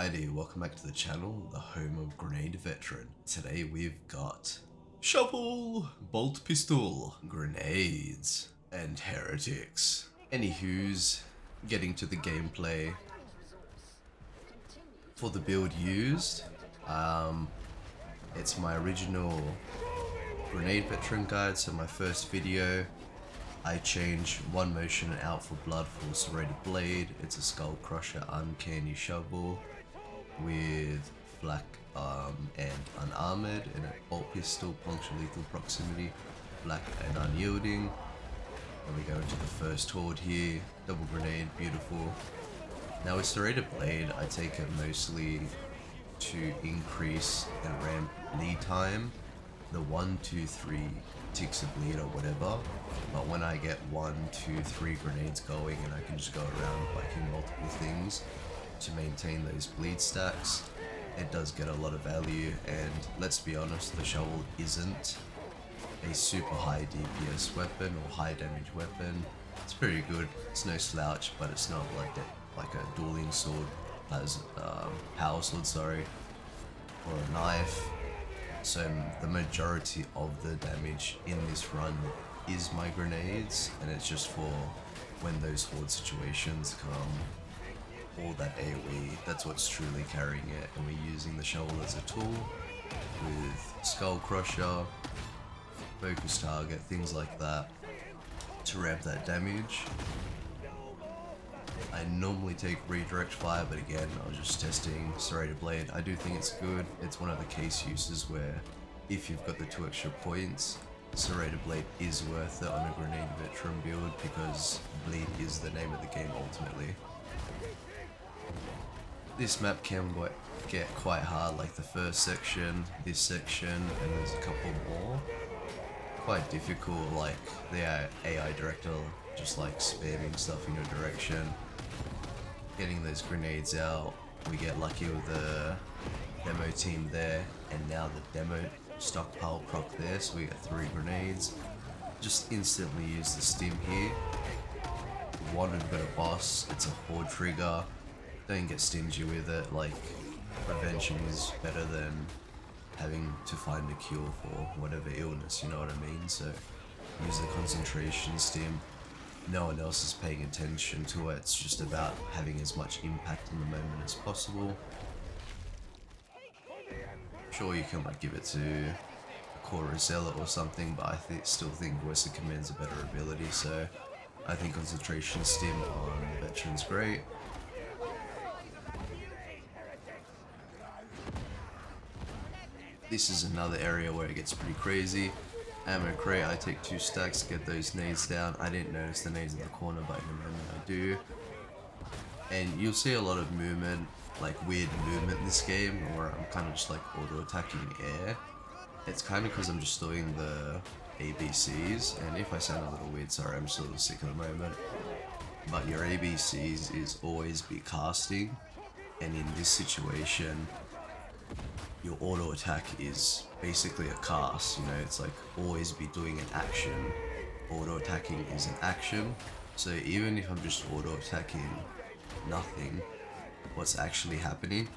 Alrighty, welcome back to the channel, the home of Grenade Veteran. Today we've got shovel, bolt pistol, grenades, and heretics. Anywho's, getting to the gameplay. For the build used, it's my original Grenade Veteran guide, so my first video. I changed one motion out for blood for serrated blade. It's a skull crusher uncanny shovel with flak and unarmored, and a bolt pistol, puncture lethal proximity, black and unyielding. And we go into the first horde here, double grenade, beautiful. Now with serrated blade, I take it mostly to increase and ramp lead time, the 1, 2, 3 ticks of bleed or whatever. But when I get 1, 2, 3 grenades going and I can just go around whacking multiple things to maintain those bleed stacks, it does get a lot of value. And let's be honest, the shovel isn't a super high DPS weapon or high damage weapon. It's pretty good, it's no slouch, but it's not like a dueling sword, as power sword, sorry, or a knife. So the majority of the damage in this run is my grenades, and it's just for when those horde situations come, all that AoE, that's what's truly carrying it. And we're using the shovel as a tool with skull crusher, focus target, things like that to ramp that damage. I normally take redirect fire, but again, I was just testing serrated blade. I do think it's good. It's one of the case uses where if you've got the 2 extra points, serrated blade is worth it on a Grenade Veteran build, because bleed is the name of the game ultimately. This map can get quite hard, like the first section, this section, and there's a couple more. Quite difficult, like the AI director just like spamming stuff in your direction. Getting those grenades out, we get lucky with the demo team there, and now the demo stockpile proc there, so we get 3 grenades. Just instantly use the stim here. One, we've got a boss, it's a horde trigger, don't get stingy with it, like prevention is better than having to find a cure for whatever illness, you know what I mean? So use the concentration stim. No one else is paying attention to it, it's just about having as much impact in the moment as possible. Sure, you can like give it to a core zealot or something, but I still think voice of command's a better ability, so I think concentration stim on veteran's great. This is another area where it gets pretty crazy. Ammo crate, I take 2 stacks to get those nades down. I didn't notice the nades in the corner, but in a moment I do. And you'll see a lot of movement, like weird movement in this game, where I'm kind of just like auto-attacking air. It's kind of because I'm just doing the ABCs, and if I sound a little weird, sorry, I'm just a little sick at the moment. But your ABCs is always be casting, and in this situation, your auto attack is basically a cast, you know, it's like always be doing an action. Auto attacking is an action, so even if I'm just auto attacking nothing, what's actually happening,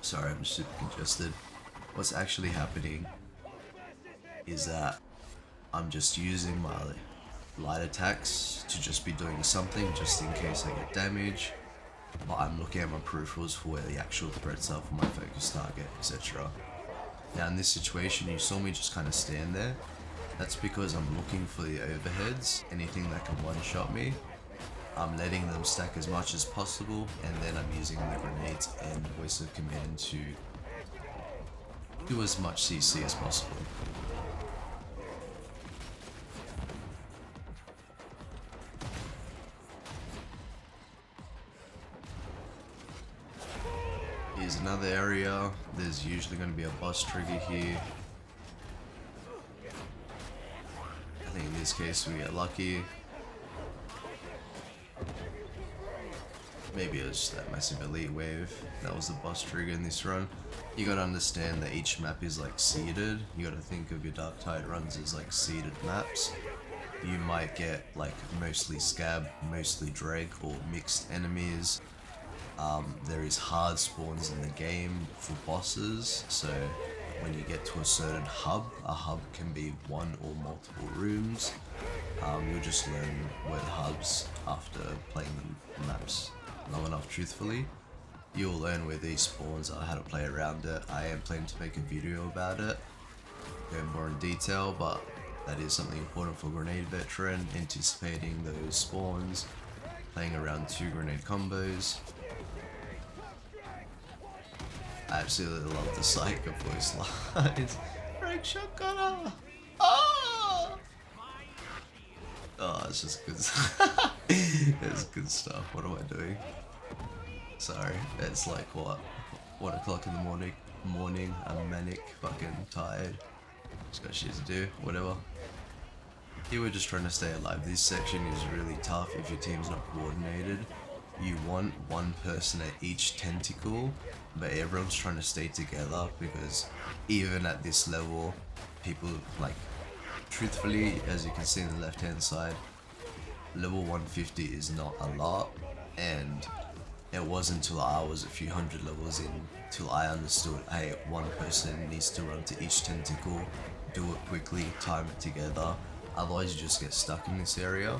sorry, I'm super congested, what's actually happening is that I'm just using my light attacks to just be doing something just in case I get damage. But I'm looking at my peripherals for where the actual threats are for my focus target, etc. Now in this situation, you saw me just kind of stand there. That's because I'm looking for the overheads, anything that can one-shot me. I'm letting them stack as much as possible, and then I'm using the grenades and voice of command to do as much CC as possible. Here's another area. There's usually going to be a boss trigger here. I think in this case we get lucky. Maybe it was just that massive elite wave. That was the boss trigger in this run. You gotta understand that each map is like seeded. You gotta think of your Darktide runs as like seeded maps. You might get like mostly scab, mostly dreg, or mixed enemies. There is hard spawns in the game for bosses, so when you get to a certain hub, a hub can be one or multiple rooms. You'll just learn where the hubs after playing the maps long enough, truthfully. You'll learn where these spawns are, how to play around it. I am planning to make a video about it, go more in detail, but that is something important for Grenade Veteran, anticipating those spawns, playing around 2 grenade combos. I absolutely love the Psycho voice lines. Frank Shotgunner! Oh! Oh, it's just good stuff. It's good stuff. What am I doing? Sorry, it's like what? 1 o'clock in the morning. I'm manic, fucking tired. Just got shit to do, whatever. Here we're just trying to stay alive. This section is really tough if your team's not coordinated. You want one person at each tentacle, but everyone's trying to stay together because even at this level, people, like, truthfully, as you can see on the left hand side, level 150 is not a lot, and it wasn't until I was a few hundred levels in till I understood, hey, one person needs to run to each tentacle, do it quickly, time it together, otherwise you just get stuck in this area.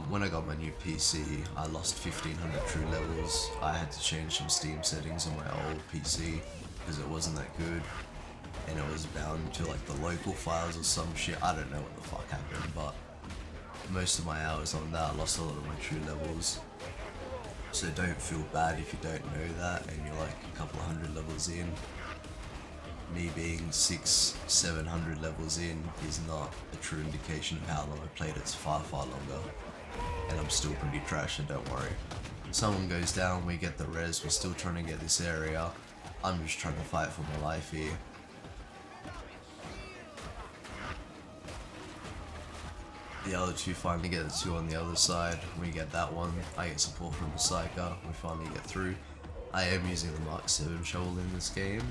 When I got my new PC, I lost 1500 true levels. I had to change some Steam settings on my old PC because it wasn't that good, and it was bound to like the local files or some shit. I don't know what the fuck happened, but most of my hours on that, I lost a lot of my true levels. So don't feel bad if you don't know that and you're like a couple of hundred levels in. Me being 600-700 levels in is not a true indication of how long I played. It's far longer, and I'm still pretty trash, so don't worry. Someone goes down, we get the res, we're still trying to get this area. I'm just trying to fight for my life here. The other two finally get the 2 on the other side. We get that one, I get support from the Psyker, we finally get through. I am using the Mark 7 shovel in this game.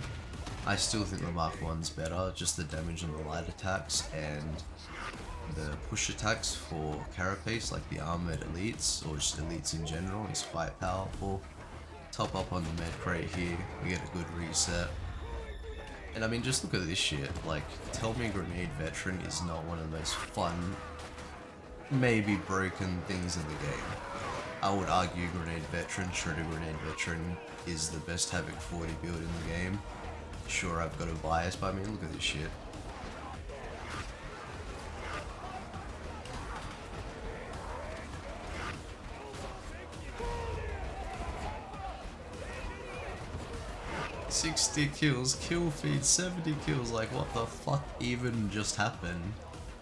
I still think the Mark 1's better, just the damage on the light attacks and the push attacks for carapace, like the armored elites, or just elites in general, is quite powerful. Top up on the med crate here, we get a good reset. And I mean, just look at this shit, like, tell me Grenade Veteran is not one of the most fun, maybe broken things in the game. I would argue Grenade Veteran, Shredder Grenade Veteran, is the best Havoc40 build in the game. Sure, I've got a bias, but I mean, look at this shit. $60 kills, kill feed, 70 kills, like what the fuck even just happened?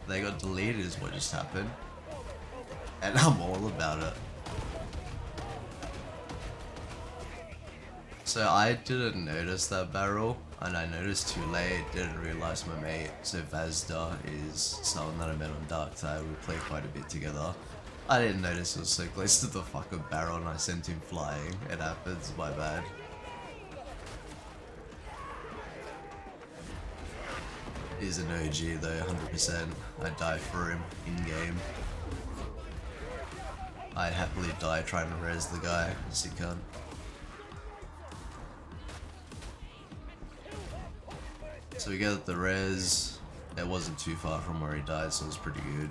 They got deleted is what just happened. And I'm all about it. So I didn't notice that barrel, and I noticed too late, didn't realize my mate, so Vazda is someone that I met on Darktide, we played quite a bit together. I didn't notice it was so close to the fucking barrel and I sent him flying. It happens, my bad. He's an OG though, 100%. I'd die for him in-game. I'd happily die trying to res the guy, as he cunt. So we get the res, it wasn't too far from where he died, so it was pretty good.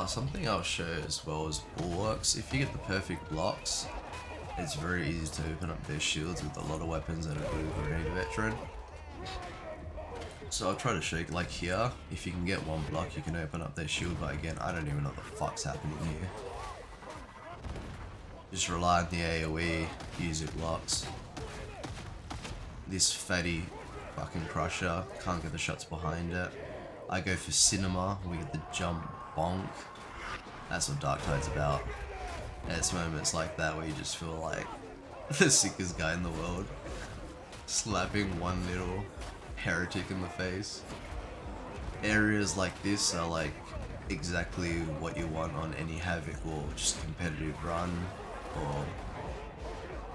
Something I'll show as well as bulwarks. If you get the perfect blocks, it's very easy to open up their shields with a lot of weapons that are good with Grenade Veteran. So I'll try to show you, like here, if you can get one block you can open up their shield, but again, I don't even know what the fuck's happening here. Just rely on the AoE, use your blocks. This fatty fucking crusher, can't get the shots behind it. I go for cinema, we get the jump bonk. That's what Darktide's about. And it's moments like that where you just feel like the sickest guy in the world. Slapping one little heretic in the face. Areas like this are like exactly what you want on any Havoc or just competitive run, or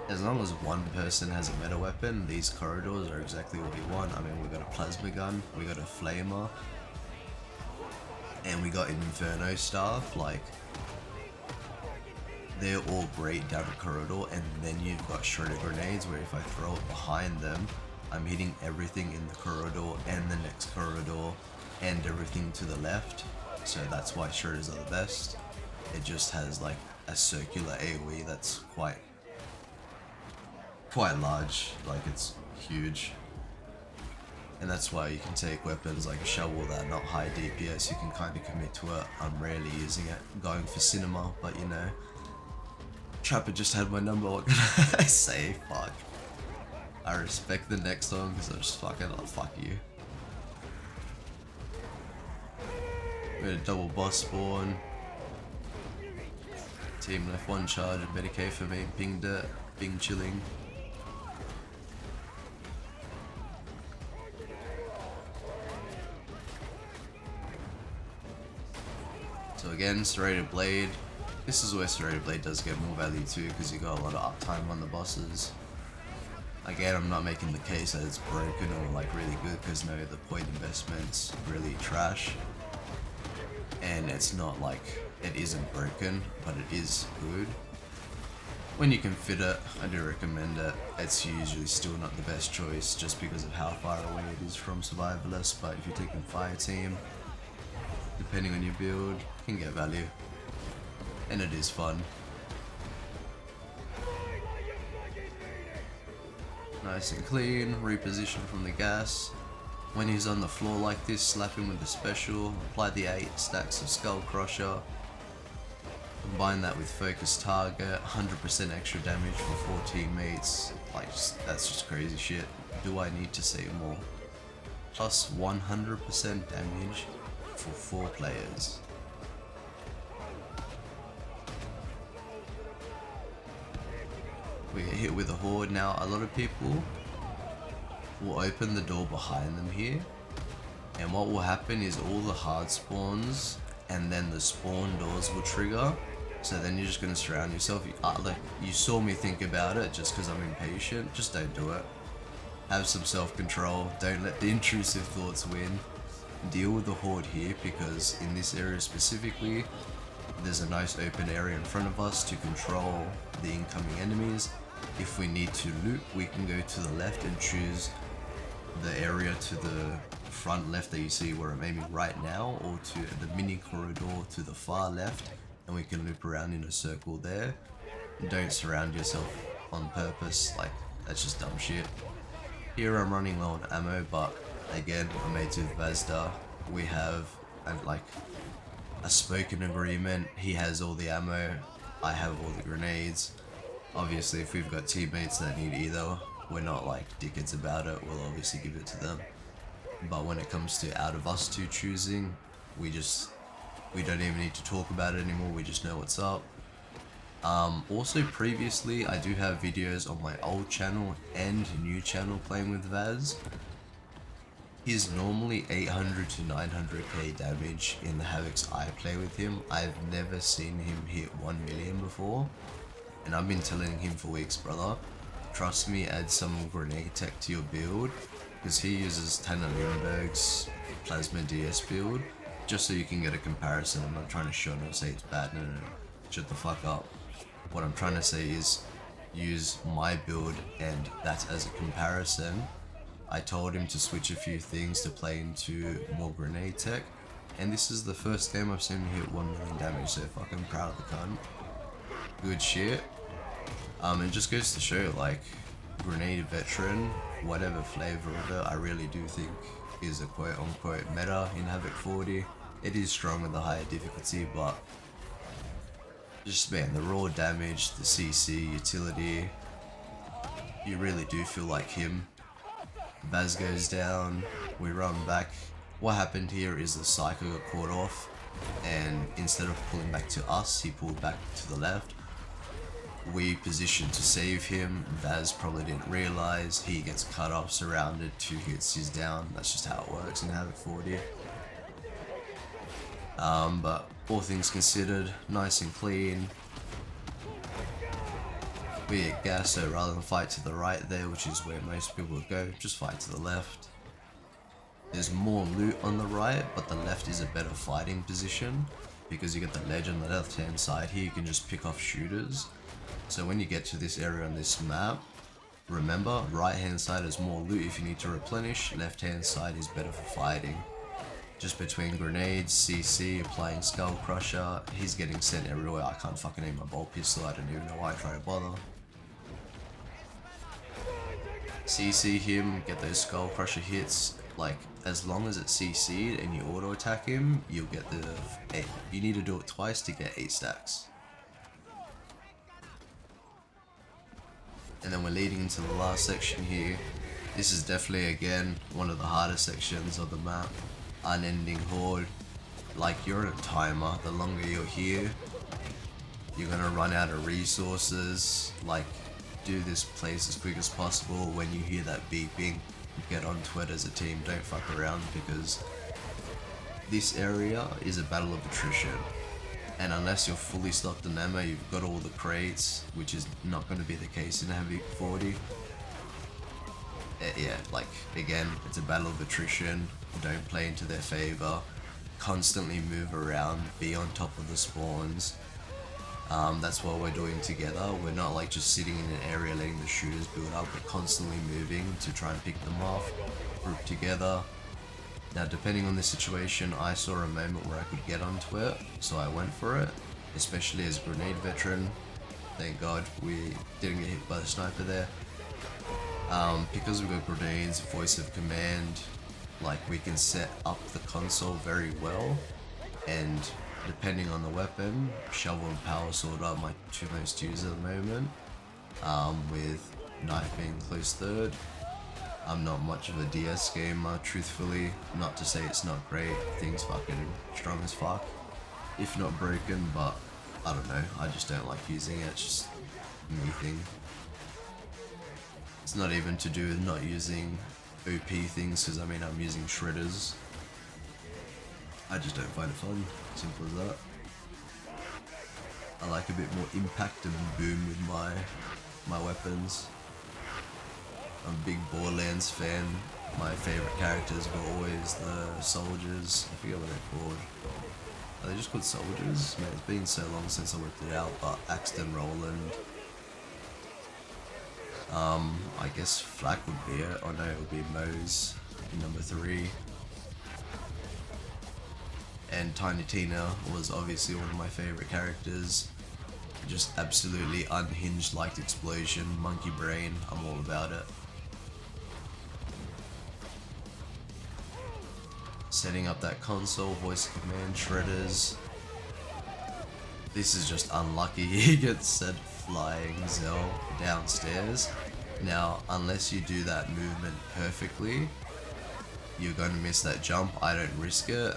as long as one person has a meta weapon, these corridors are exactly what you want. I mean, we got a plasma gun, we got a flamer, and we got an inferno staff. Like, they're all great down the corridor, and then you've got shredder grenades where if I throw it behind them, I'm hitting everything in the corridor and the next corridor and everything to the left. So that's why shredders are the best. It just has like a circular AoE that's quite large, like it's huge. And that's why you can take weapons like a shovel that are not high DPS, you can kind of commit to it. I'm rarely using it, going for cinema, but you know. Trapper just had my number, what can I say? Fuck. I respect the next one because I'm just fucking like, fuck you. We had a double boss spawn. Team left one charge, a Medicaid for me, pinged it, ping chilling. So again, serrated blade. This is where serrated blade does get more value too, because you got a lot of uptime on the bosses. Again, I'm not making the case that it's broken or like really good, because no, the point investment's really trash. And it's not like it isn't broken, but it is good. When you can fit it, I do recommend it. It's usually still not the best choice just because of how far away it is from survivalist, but if you're taking fire team, depending on your build, you can get value. And it is fun. Nice and clean, reposition from the gas. When he's on the floor like this, slap him with the special, apply the 8 stacks of Skull Crusher. Combine that with focus target, 100% extra damage for 4 teammates. Like, that's just crazy shit. Do I need to say more? Plus 100% damage for 4 players. We get hit with a horde. Now, a lot of people will open the door behind them here, and what will happen is all the hard spawns and then the spawn doors will trigger. So then you're just going to surround yourself. Like, you saw me think about it just because I'm impatient. Just don't do it. Have some self-control. Don't let the intrusive thoughts win. Deal with the horde here, because in this area specifically, there's a nice open area in front of us to control the incoming enemies. If we need to loot, we can go to the left and choose the area to the front left that you see where I'm aiming right now, or to the mini corridor to the far left, and we can loop around in a circle there. Don't surround yourself on purpose, like that's just dumb shit. Here I'm running low on ammo, but again, I'm made with Vazda. We have a spoken agreement. He has all the ammo, I have all the grenades. Obviously, if we've got teammates that need either, we're not like dickheads about it, we'll obviously give it to them. But when it comes to out of us two choosing, we don't even need to talk about it anymore, we just know what's up. Also previously, I do have videos on my old channel and new channel playing with Vaz. He's normally 800 to 900k damage in the Havocs I play with him. I've never seen him hit 1 million before. And I've been telling him for weeks, brother, trust me, add some grenade tech to your build, because he uses Tanner Lindbergh's Plasma DS build, just so you can get a comparison. I'm not trying to shun or say it's bad, no, shut the fuck up. What I'm trying to say is, use my build and that as a comparison. I told him to switch a few things to play into more grenade tech, and this is the first game I've seen him hit 1 million damage, so fucking proud of the cunt. Good shit. It just goes to show, like, grenade veteran, whatever flavor of it, I really do think is a quote-unquote meta in Havoc40. It is strong with the higher difficulty, but just, man, the raw damage, the CC, utility, you really do feel like him. Vaz goes down, we run back. What happened here is the Psycho got caught off, and instead of pulling back to us, he pulled back to the left. We positioned to save him. Vaz probably didn't realize. He gets cut off, surrounded, 2 hits, he's down. That's just how it works in Havoc40. But all things considered, nice and clean. we get gas, so rather than fight to the right there, which is where most people would go, just fight to the left. There's more loot on the right, but the left is a better fighting position because you get the ledge on the left hand side here. You can just pick off shooters. So when you get to this area on this map, remember, right hand side is more loot if you need to replenish, left hand side is better for fighting. Just between grenades, CC, applying Skull Crusher, he's getting sent everywhere. I can't fucking aim my bolt pistol, I don't even know why I try to bother. CC him, get those Skull Crusher hits. Like, as long as it's CC'd and you auto attack him, you'll get the 8. You need to do it twice to get 8 stacks. And then we're leading into the last section here. This is definitely, again, one of the hardest sections of the map. Unending horde. Like, you're in a timer. The longer you're here, you're gonna run out of resources. Like, do this place as quick as possible. When you hear that beeping, get onto it as a team. Don't fuck around, because this area is a battle of attrition. And unless you're fully stocked on ammo, you've got all the crates, which is not going to be the case in Havoc40. Yeah, like, again, it's a battle of attrition. Don't play into their favor. Constantly move around, be on top of the spawns. That's what we're doing together. We're not like just sitting in an area letting the shooters build up. We're constantly moving to try and pick them off, group together. Now, depending on the situation, I saw a moment where I could get onto it, so I went for it, especially as a grenade veteran. Thank God we didn't get hit by the sniper there. Because we've got grenades, voice of command, like, we can set up the console very well, and depending on the weapon, shovel and power sword are my two most used at the moment, with knife being close third. I'm not much of a DS gamer, truthfully. Not to say it's not great, thing's fucking strong as fuck, if not broken, but I don't know, I just don't like using it, it's just me thing. It's not even to do with not using OP things, because I mean, I'm using shredders. I just don't find it fun, simple as that. I like a bit more impact and boom with my weapons. I'm a big Borderlands fan. My favourite characters were always the soldiers. I forget what they're called. Are they just called soldiers? Man, it's been so long since I worked it out, but Axton Roland. I guess Flak would be it. Oh no, it would be Mose, number 3. And Tiny Tina was obviously one of my favourite characters. Just absolutely unhinged, liked explosion, monkey brain, I'm all about it. Setting up that console, voice of command, shredders. This is just unlucky. He gets sent flying Zell downstairs. Now, unless you do that movement perfectly, you're going to miss that jump. I don't risk it.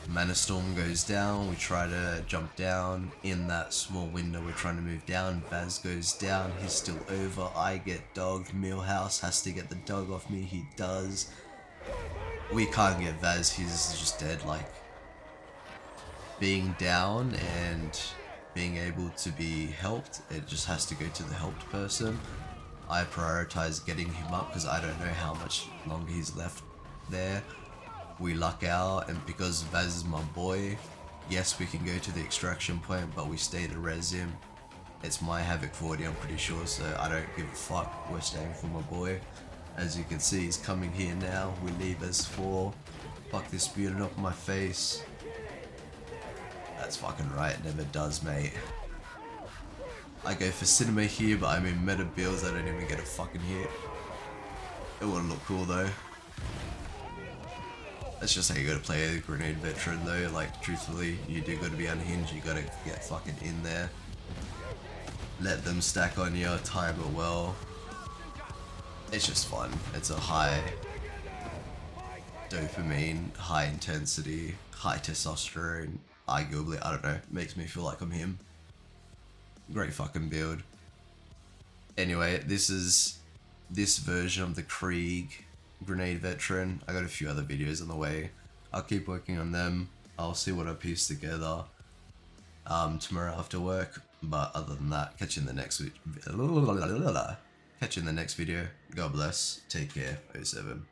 Mana Storm goes down, we try to jump down. In that small window we're trying to move down, Vaz goes down, he's still over, I get dogged, Millhouse has to get the dog off me, he does. We can't get Vaz, he's just dead. Like, being down and being able to be helped, it just has to go to the helped person. I prioritize getting him up because I don't know how much longer he's left there. We luck out, and because Vaz is my boy, yes, we can go to the extraction point, but we stay to res him. It's my Havoc40, I'm pretty sure, so I don't give a fuck. We're staying for my boy. As you can see, he's coming here now. We leave as 4. Fuck this mutant up my face. That's fucking right, never does, mate. I go for cinema here, but I'm in meta builds, I don't even get a fucking hit. It wouldn't look cool though. That's just how you gotta play a grenade veteran though, like, truthfully, you do gotta be unhinged, you gotta get fucking in there. Let them stack on you, time it well. It's just fun. It's a high dopamine, high intensity, high testosterone, arguably, I don't know, makes me feel like I'm him. Great fucking build. Anyway, this is this version of the Krieg grenade veteran. I got a few other videos on the way. I'll keep working on them. I'll see what I piece together tomorrow after work. But other than that, catch you in the next video. God bless. Take care. 07.